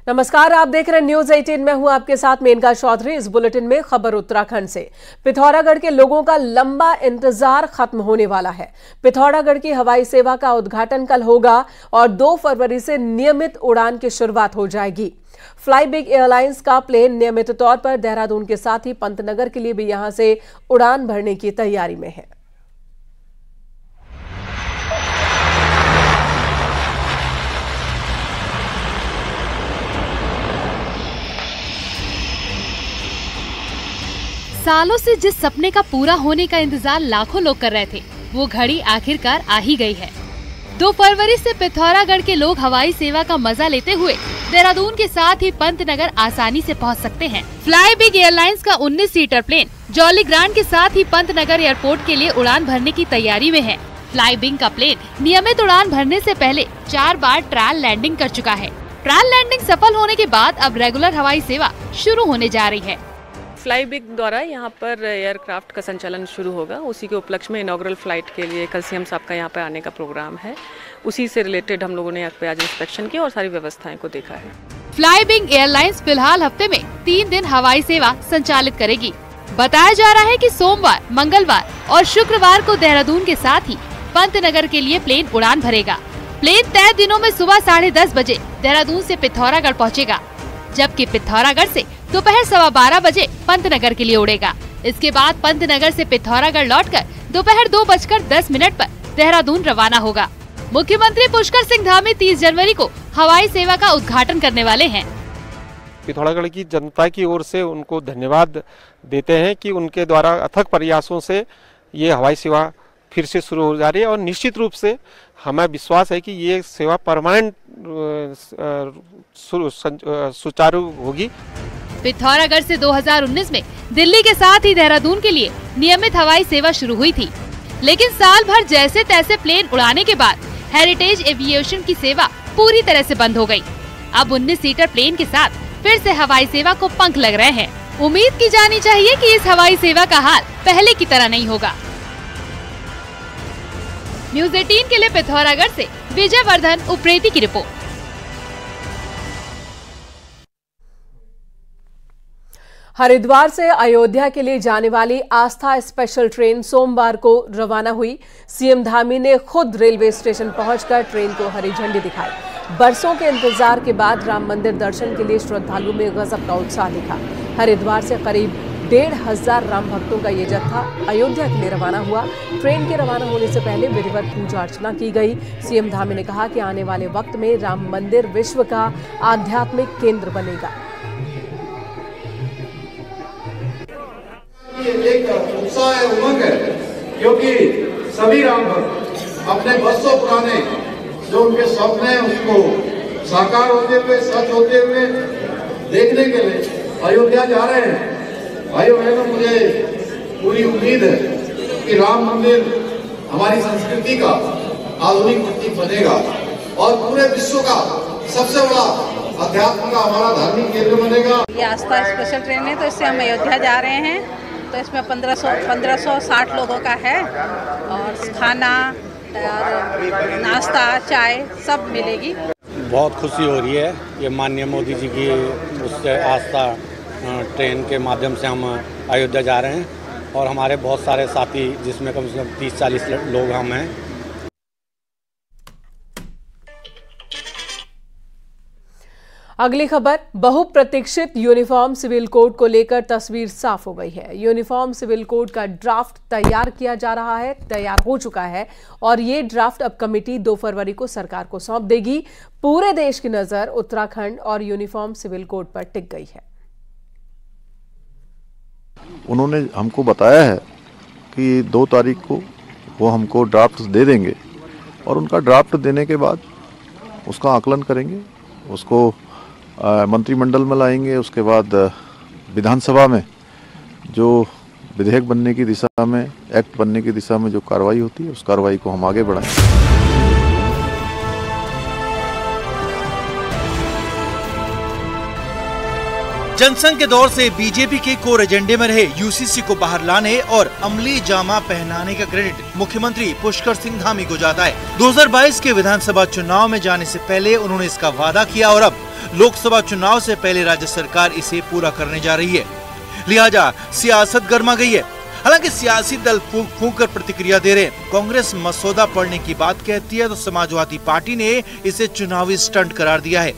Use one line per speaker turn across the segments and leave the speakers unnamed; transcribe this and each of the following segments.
नमस्कार, आप देख रहे हैं न्यूज 18। में हूं आपके साथ मेनका चौधरी। इस बुलेटिन में खबर उत्तराखंड से। पिथौरागढ़ के लोगों का लंबा इंतजार खत्म होने वाला है। पिथौरागढ़ की हवाई सेवा का उद्घाटन कल होगा और 2 फरवरी से नियमित उड़ान की शुरुआत हो जाएगी। फ्लाई बिग एयरलाइंस का प्लेन नियमित तौर पर देहरादून के साथ ही पंतनगर के लिए भी यहां से उड़ान भरने की तैयारी में है।
सालों से जिस सपने का पूरा होने का इंतजार लाखों लोग कर रहे थे, वो घड़ी आखिरकार आ ही गई है। 2 फरवरी से पिथौरागढ़ के लोग हवाई सेवा का मजा लेते हुए देहरादून के साथ ही पंतनगर आसानी से पहुंच सकते हैं। फ्लाई बिग एयरलाइंस का 19 सीटर प्लेन जॉली ग्रांट के साथ ही पंतनगर एयरपोर्ट के लिए उड़ान भरने की तैयारी में है। फ्लाई बिग का प्लेन नियमित उड़ान भरने से पहले 4 बार ट्रायल लैंडिंग कर चुका है। ट्रायल लैंडिंग सफल होने के बाद अब रेगुलर हवाई सेवा शुरू होने जा रही है।
फ्लाई बिग द्वारा यहाँ पर एयरक्राफ्ट का संचालन शुरू होगा। उसी के उपलक्ष्य में इनॉग्रल फ्लाइट के लिए कल सीएम साहब का यहाँ पर आने का प्रोग्राम है। उसी से रिलेटेड हम लोगों ने यहाँ पे आज इंस्पेक्शन किया और सारी व्यवस्थाएं को देखा है।
फ्लाई बिग एयरलाइंस फिलहाल हफ्ते में 3 दिन हवाई सेवा संचालित करेगी। बताया जा रहा है कि सोमवार, मंगलवार और शुक्रवार को देहरादून के साथ ही पंतनगर के लिए प्लेन उड़ान भरेगा। प्लेन तय दिनों में सुबह 10:30 बजे देहरादून से पिथौरागढ़ पहुँचेगा, जबकि पिथौरागढ़ से दोपहर 12:15 बजे पंतनगर के लिए उड़ेगा। इसके बाद पंतनगर से पिथौरागढ़ लौटकर दोपहर 2:10 पर देहरादून रवाना होगा। मुख्यमंत्री पुष्कर सिंह धामी 30 जनवरी को हवाई सेवा का उद्घाटन करने वाले हैं।
पिथौरागढ़ की जनता की ओर से उनको धन्यवाद देते हैं कि उनके द्वारा अथक प्रयासों से ये हवाई सेवा फिर से शुरू हो जा रही है और निश्चित रूप से हमें विश्वास है कि ये सेवा परमानेंट सुचारू होगी।
पिथौरागढ़ से 2019 में दिल्ली के साथ ही देहरादून के लिए नियमित हवाई सेवा शुरू हुई थी, लेकिन साल भर जैसे तैसे प्लेन उड़ाने के बाद हेरिटेज एविएशन की सेवा पूरी तरह से बंद हो गई। अब 19 सीटर प्लेन के साथ फिर से हवाई सेवा को पंख लग रहे हैं। उम्मीद की जानी चाहिए कि इस हवाई सेवा का हाल पहले की तरह नहीं होगा। न्यूज 18 के लिए पिथौरागढ़ से विजय वर्धन उप्रेती की रिपोर्ट।
हरिद्वार से अयोध्या के लिए जाने वाली आस्था स्पेशल ट्रेन सोमवार को रवाना हुई। सीएम धामी ने खुद रेलवे स्टेशन पहुंचकर ट्रेन को हरी झंडी दिखाई। बरसों के इंतजार के बाद राम मंदिर दर्शन के लिए श्रद्धालुओं में गजब का उत्साह दिखा। हरिद्वार से करीब 1,500 राम भक्तों का ये जत्था अयोध्या के लिए रवाना हुआ। ट्रेन के रवाना होने से पहले विधिवत पूजा अर्चना की गई। सीएम धामी ने कहा कि आने वाले वक्त में राम मंदिर विश्व का आध्यात्मिक केंद्र बनेगा।
एक उत्साह है, उमंग है, क्योंकि सभी राम भक्त अपने बरसों पुराने जो उनके स्वप्न है उसको साकार होते हुए, सच होते हुए देखने के लिए अयोध्या जा रहे हैं। भाइयों बहनों, मुझे पूरी उम्मीद है कि राम मंदिर हमारी संस्कृति का आधुनिक प्रतीक बनेगा और पूरे विश्व का सबसे बड़ा अध्यात्म का हमारा धार्मिक केंद्र बनेगा।
ये आस्था स्पेशल ट्रेन है, तो इससे हम अयोध्या जा रहे हैं। तो इसमें 1560 लोगों का है और खाना और नाश्ता, चाय सब मिलेगी।
बहुत खुशी हो रही है। ये माननीय मोदी जी की उससे आस्था ट्रेन के माध्यम से हम अयोध्या जा रहे हैं और हमारे बहुत सारे साथी, जिसमें कम से कम 30-40 लोग हम हैं।
अगली खबर, बहुप्रतीक्षित यूनिफॉर्म सिविल कोड को लेकर तस्वीर साफ हो गई है। यूनिफॉर्म सिविल कोड का ड्राफ्ट तैयार किया जा रहा है, तैयार हो चुका है और ये ड्राफ्ट अब कमेटी 2 फरवरी को सरकार को सौंप देगी। पूरे देश की नजर उत्तराखंड और यूनिफॉर्म सिविल कोड पर टिक गई है।
उन्होंने हमको बताया है कि 2 तारीख को वो हमको ड्राफ्ट दे देंगे और उनका ड्राफ्ट देने के बाद उसका आकलन करेंगे, उसको मंत्रिमंडल में लाएंगे। उसके बाद विधानसभा में जो विधेयक बनने की दिशा में, एक्ट बनने की दिशा में जो कार्रवाई होती है, उस कार्रवाई को हम आगे बढ़ाएंगे।
जनसंघ के दौर से बीजेपी के कोर एजेंडे में रहे यूसीसी को बाहर लाने और अमली जामा पहनाने का क्रेडिट मुख्यमंत्री पुष्कर सिंह धामी को जाता है। 2022 के विधानसभा चुनाव में जाने से पहले उन्होंने इसका वादा किया और अब लोकसभा चुनाव से पहले राज्य सरकार इसे पूरा करने जा रही है, लिहाजा सियासत गर्मा गई है। हालांकि सियासी दल फूंक फूंक कर प्रतिक्रिया दे रहे हैं। कांग्रेस मसौदा पढ़ने की बात कहती है तो समाजवादी पार्टी ने इसे चुनावी स्टंट करार दिया है।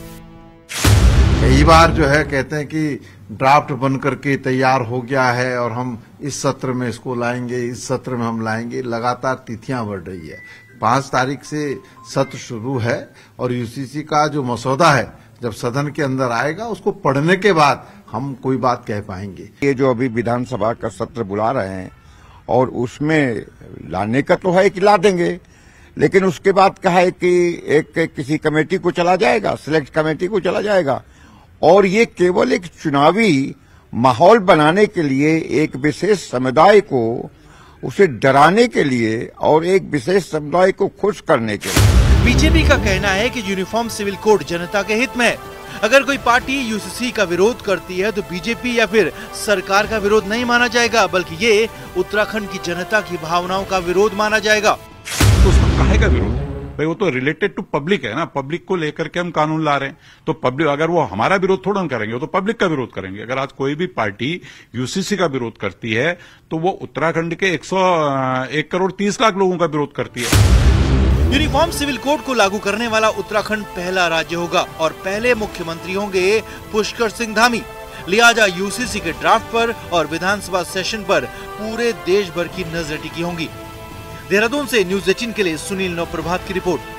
कई बार जो है कहते हैं कि ड्राफ्ट बन करके तैयार हो गया है और हम इस सत्र में इसको लाएंगे, इस सत्र में हम लाएंगे। लगातार तिथियां बढ़ रही है। 5 तारीख से सत्र शुरू है और यूसीसी का जो मसौदा है जब सदन के अंदर आएगा उसको पढ़ने के बाद हम कोई बात कह पाएंगे।
ये जो अभी विधानसभा का सत्र बुला रहे हैं और उसमें लाने का तो है कि ला देंगे, लेकिन उसके बाद कहा है कि एक किसी कमेटी को चला जाएगा, सिलेक्ट कमेटी को चला जाएगा और ये केवल एक चुनावी माहौल बनाने के लिए, एक विशेष समुदाय को उसे डराने के लिए और एक विशेष समुदाय को खुश करने के लिए।
बीजेपी का कहना है कि यूनिफॉर्म सिविल कोड जनता के हित में है। अगर कोई पार्टी यूसीसी का विरोध करती है तो बीजेपी या फिर सरकार का विरोध नहीं माना जाएगा, बल्कि ये उत्तराखंड की जनता की भावनाओं का विरोध माना जाएगा।
तो उसका काहे का विरोध? भाई वो तो रिलेटेड टू पब्लिक है ना, पब्लिक को लेकर के हम कानून ला रहे हैं। तो पब्लिक, अगर वो हमारा विरोध थोड़ा करेंगे, वो तो पब्लिक का विरोध करेंगे। अगर आज कोई भी पार्टी यूसीसी का विरोध करती है तो वो उत्तराखंड के 1 करोड़ 30 लाख लोगों का विरोध करती है।
यूनिफॉर्म सिविल कोड को लागू करने वाला उत्तराखंड पहला राज्य होगा और पहले मुख्यमंत्री होंगे पुष्कर सिंह धामी। लिहाजा यूसीसी के ड्राफ्ट पर और विधानसभा सेशन पर पूरे देश भर की नजर टिकी होंगी। देहरादून से न्यूज 18 के लिए सुनील नवप्रभात की रिपोर्ट।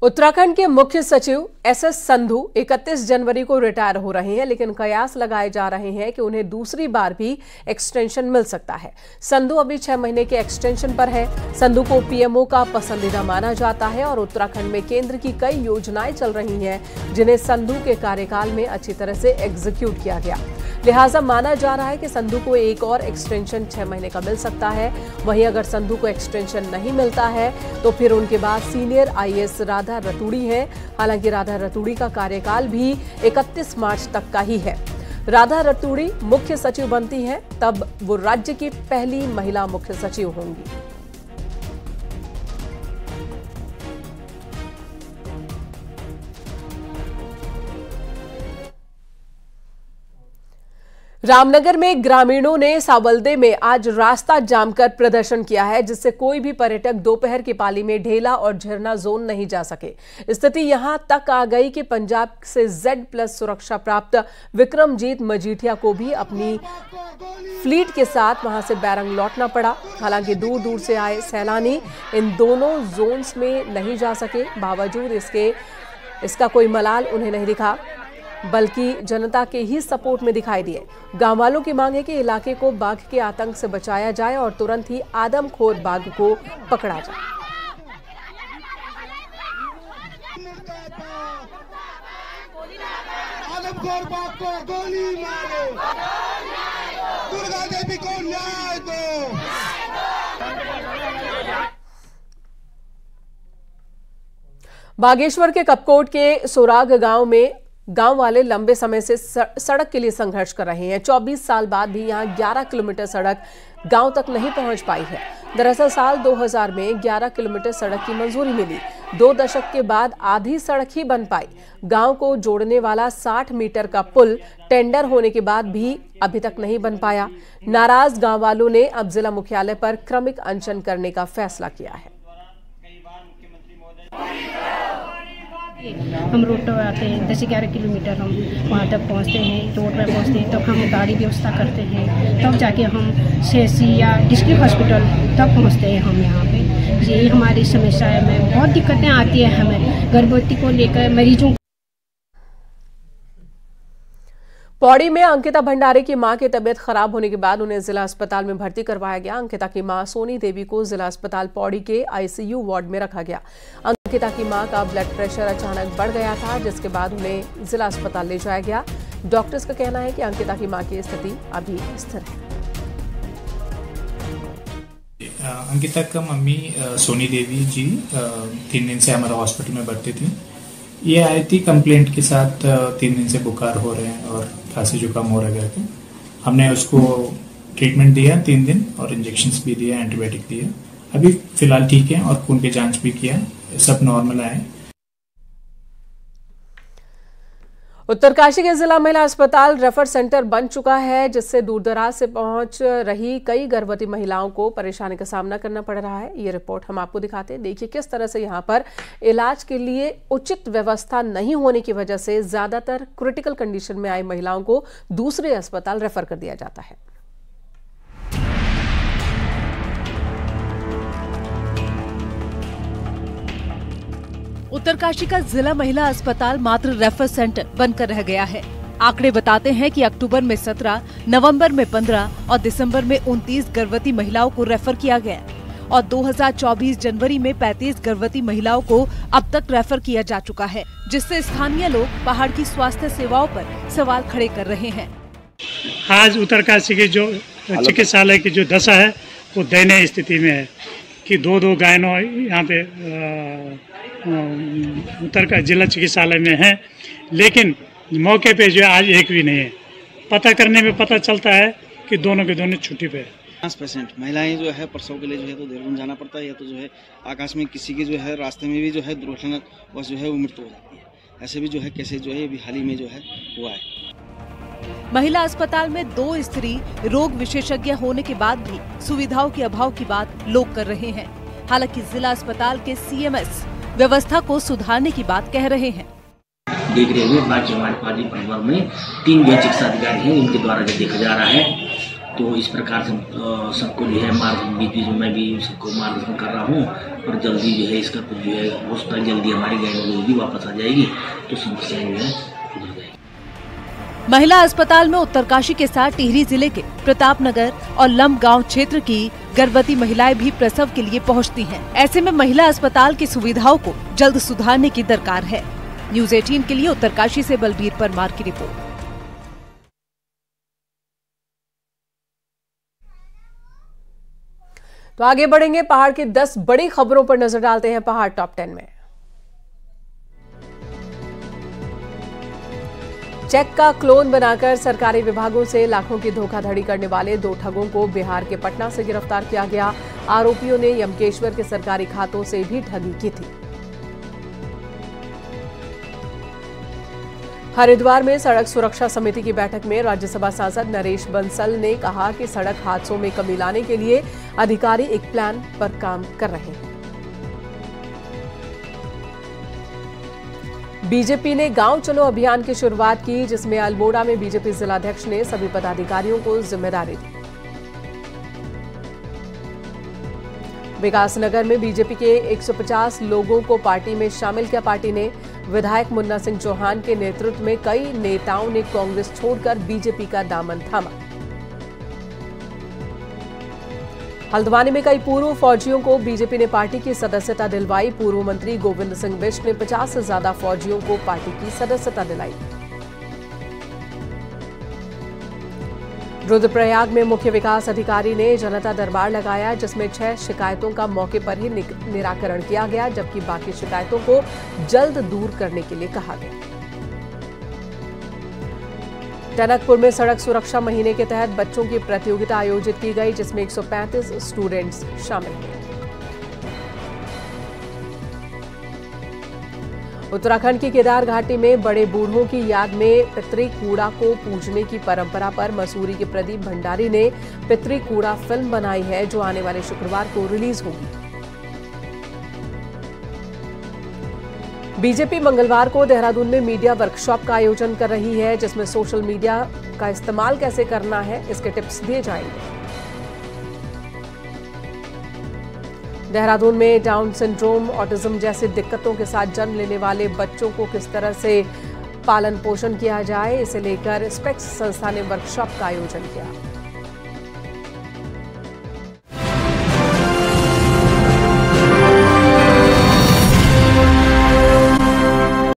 उत्तराखंड के मुख्य सचिव एसएस संधू 31 जनवरी को रिटायर हो रहे हैं, लेकिन कयास लगाए जा रहे हैं कि उन्हें दूसरी बार भी एक्सटेंशन मिल सकता है। संधू अभी 6 महीने के एक्सटेंशन पर है। संधू को पीएमओ का पसंदीदा माना जाता है और उत्तराखंड में केंद्र की कई योजनाएं चल रही हैं जिन्हें संधू के कार्यकाल में अच्छी तरह से एग्जीक्यूट किया गया। लिहाजा माना जा रहा है कि संधू को एक और एक्सटेंशन 6 महीने का मिल सकता है। वहीं अगर संधू को एक्सटेंशन नहीं मिलता है तो फिर उनके बाद सीनियर आईएएस राधा रतूड़ी है। हालांकि राधा रतूड़ी का कार्यकाल भी 31 मार्च तक का ही है। राधा रतूड़ी मुख्य सचिव बनती हैं तब वो राज्य की पहली महिला मुख्य सचिव होंगी। रामनगर में ग्रामीणों ने सावलदे में आज रास्ता जाम कर प्रदर्शन किया है, जिससे कोई भी पर्यटक दोपहर की पाली में ढेला और झरना जोन नहीं जा सके। स्थिति यहां तक आ गई कि पंजाब से Z+ सुरक्षा प्राप्त विक्रमजीत मजीठिया को भी अपनी फ्लीट के साथ वहां से बैरंग लौटना पड़ा। हालांकि दूर दूर से आए सैलानी इन दोनों जोन्स में नहीं जा सके। बावजूद इसका कोई मलाल उन्हें नहीं दिखा, बल्कि जनता के ही सपोर्ट में दिखाई दिए। गांव वालों की मांग है कि इलाके को बाघ के आतंक से बचाया जाए और तुरंत ही आदमखोर बाघ को पकड़ा जाए।
आदमखोर बाघ को गोली मारो, दुर्गा देवी को न्याय दो।
बागेश्वर के कपकोट के सोराग गांव में गांव वाले लंबे समय से सड़क के लिए संघर्ष कर रहे हैं। 24 साल बाद भी यहां 11 किलोमीटर सड़क गांव तक नहीं पहुंच पाई है। दरअसल साल 2000 में 11 किलोमीटर सड़क की मंजूरी मिली। 2 दशक के बाद आधी सड़क ही बन पाई। गांव को जोड़ने वाला 60 मीटर का पुल टेंडर होने के बाद भी अभी तक नहीं बन पाया। नाराज गांव वालों ने अब जिला मुख्यालय पर क्रमिक अनशन करने का फैसला किया है।
हम रोड पर आते हैं, 10-11 किलोमीटर हम वहाँ तक पहुँचते हैं। रोड पर पहुँचते हैं तब हम गाड़ी व्यवस्था करते हैं, तब जाके हम CSC या डिस्ट्रिक्ट हॉस्पिटल तब पहुँचते हैं। हम यहाँ पे ये हमारी समस्या में बहुत दिक्कतें आती है हमें गर्भवती को लेकर, मरीजों।
पौड़ी में अंकिता भंडारी की मां की तबीयत खराब होने के बाद उन्हें जिला अस्पताल में भर्ती करवाया गया। अंकिता की मां सोनी देवी को जिला अस्पताल पौड़ी के ICU वार्ड में रखा गया। अंकिता की मां का ब्लड प्रेशर अचानक बढ़ गया था, जिसके बाद उन्हें जिला अस्पताल ले जाया गया। डॉक्टर्स का कहना है कि अंकिता की मां की स्थिति अभी स्थिर है।
अंकिता का मम्मी सोनी देवी जी 3 दिन से हमारा हॉस्पिटल में भर्ती थी। ये आई थी कंप्लेंट के साथ 3 दिन से बुखार हो रहे हैं और खांसी जुकाम हो रहा है। हमने उसको ट्रीटमेंट दिया 3 दिन और इंजेक्शंस भी दिए, एंटीबायोटिक दिए। अभी फिलहाल ठीक है और खून की जांच भी किया, सब नॉर्मल आए।
उत्तरकाशी के जिला महिला अस्पताल रेफर सेंटर बन चुका है, जिससे दूरदराज से पहुंच रही कई गर्भवती महिलाओं को परेशानी का सामना करना पड़ रहा है। ये रिपोर्ट हम आपको दिखाते हैं। देखिए किस तरह से यहां पर इलाज के लिए उचित व्यवस्था नहीं होने की वजह से ज्यादातर क्रिटिकल कंडीशन में आई महिलाओं को दूसरे अस्पताल रेफर कर दिया जाता है।
उत्तरकाशी का जिला महिला अस्पताल मात्र रेफर सेंटर बनकर रह गया है। आंकड़े बताते हैं कि अक्टूबर में 17, नवंबर में 15 और दिसंबर में 29 गर्भवती महिलाओं को रेफर किया गया और 2024 जनवरी में 35 गर्भवती महिलाओं को अब तक रेफर किया जा चुका है, जिससे स्थानीय लोग पहाड़ की स्वास्थ्य सेवाओं पर सवाल खड़े कर रहे हैं।
आज उत्तरकाशी के जो चिकित्सालय की जो दशा है वो दयनीय स्थिति में है कि दो गायनों यहाँ पे उत्तरकाशी जिला चिकित्सालय में है, लेकिन मौके पे जो है आज एक भी नहीं है। पता करने में पता चलता है कि दोनों के दोनों छुट्टी पे है।
50% महिलाएं जो है प्रसव के लिए जो है तो देहरादून जाना पड़ता है, या तो जो है आकाश में किसी की जो है रास्ते में भी जो है दुर्घटना बस जो है वो मृत्यु हो जाती है। ऐसे भी जो है कैसे जो है अभी हाल ही में जो है हुआ है।
महिला अस्पताल में 2 स्त्री रोग विशेषज्ञ होने के बाद भी सुविधाओं के अभाव की बात लोग कर रहे हैं। हालांकि जिला अस्पताल के CMS व्यवस्था को सुधारने की बात कह रहे हैं।
देख रहे हुए बाकी हमारे पास परिवार में 3 जो चिकित्सा अधिकारी हैं, इनके द्वारा जो देखा जा रहा है, तो इस प्रकार से सबको जो है बीच में मैं भी सबको मार्गदर्शन कर रहा हूँ और जल्दी जो है इसका कुछ जो है हो सकता है जल्दी हमारी गाइडलाइन भी वापस आ जाएगी तो समस्या जो है सुधर जाएगी।
महिला अस्पताल में उत्तरकाशी के साथ टिहरी जिले के प्रतापनगर और लम्ब गांव क्षेत्र की गर्भवती महिलाएं भी प्रसव के लिए पहुंचती हैं। ऐसे में महिला अस्पताल की सुविधाओं को जल्द सुधारने की दरकार है। न्यूज़ 18 के लिए उत्तरकाशी से बलबीर परमार की रिपोर्ट।
तो आगे बढ़ेंगे, पहाड़ की 10 बड़ी खबरों पर नजर डालते हैं पहाड़ टॉप 10 में। चेक का क्लोन बनाकर सरकारी विभागों से लाखों की धोखाधड़ी करने वाले 2 ठगों को बिहार के पटना से गिरफ्तार किया गया। आरोपियों ने यमकेश्वर के सरकारी खातों से भी ठगी की थी। हरिद्वार में सड़क सुरक्षा समिति की बैठक में राज्यसभा सांसद नरेश बंसल ने कहा कि सड़क हादसों में कमी लाने के लिए अधिकारी एक प्लान पर काम कर रहे हैं। बीजेपी ने गांव चलो अभियान की शुरुआत की, जिसमें अल्मोड़ा में बीजेपी जिलाध्यक्ष ने सभी पदाधिकारियों को जिम्मेदारी दी। विकासनगर में बीजेपी के 150 लोगों को पार्टी में शामिल किया पार्टी ने। विधायक मुन्ना सिंह चौहान के नेतृत्व में कई नेताओं ने कांग्रेस छोड़कर बीजेपी का दामन थामा। हल्द्वानी में कई पूर्व फौजियों को बीजेपी ने पार्टी की सदस्यता दिलवाई। पूर्व मंत्री गोविंद सिंह बिष्ट ने 50 से ज्यादा फौजियों को पार्टी की सदस्यता दिलाई। रुद्रप्रयाग में मुख्य विकास अधिकारी ने जनता दरबार लगाया, जिसमें 6 शिकायतों का मौके पर ही निराकरण किया गया, जबकि बाकी शिकायतों को जल्द दूर करने के लिए कहा गया। टनकपुर में सड़क सुरक्षा महीने के तहत बच्चों की प्रतियोगिता आयोजित की गई, जिसमें 135 स्टूडेंट्स शामिल हुए। उत्तराखंड की केदार घाटी में बड़े बूढ़ों की याद में पितृ कूड़ा को पूजने की परंपरा पर मसूरी के प्रदीप भंडारी ने पितृ कूड़ा फिल्म बनाई है, जो आने वाले शुक्रवार को रिलीज होगी। बीजेपी मंगलवार को देहरादून में मीडिया वर्कशॉप का आयोजन कर रही है, जिसमें सोशल मीडिया का इस्तेमाल कैसे करना है इसके टिप्स दिए जाएंगे। देहरादून में डाउन सिंड्रोम, ऑटिज्म जैसी दिक्कतों के साथ जन्म लेने वाले बच्चों को किस तरह से पालन पोषण किया जाए, इसे लेकर स्पेक्स संस्था ने वर्कशॉप का आयोजन किया।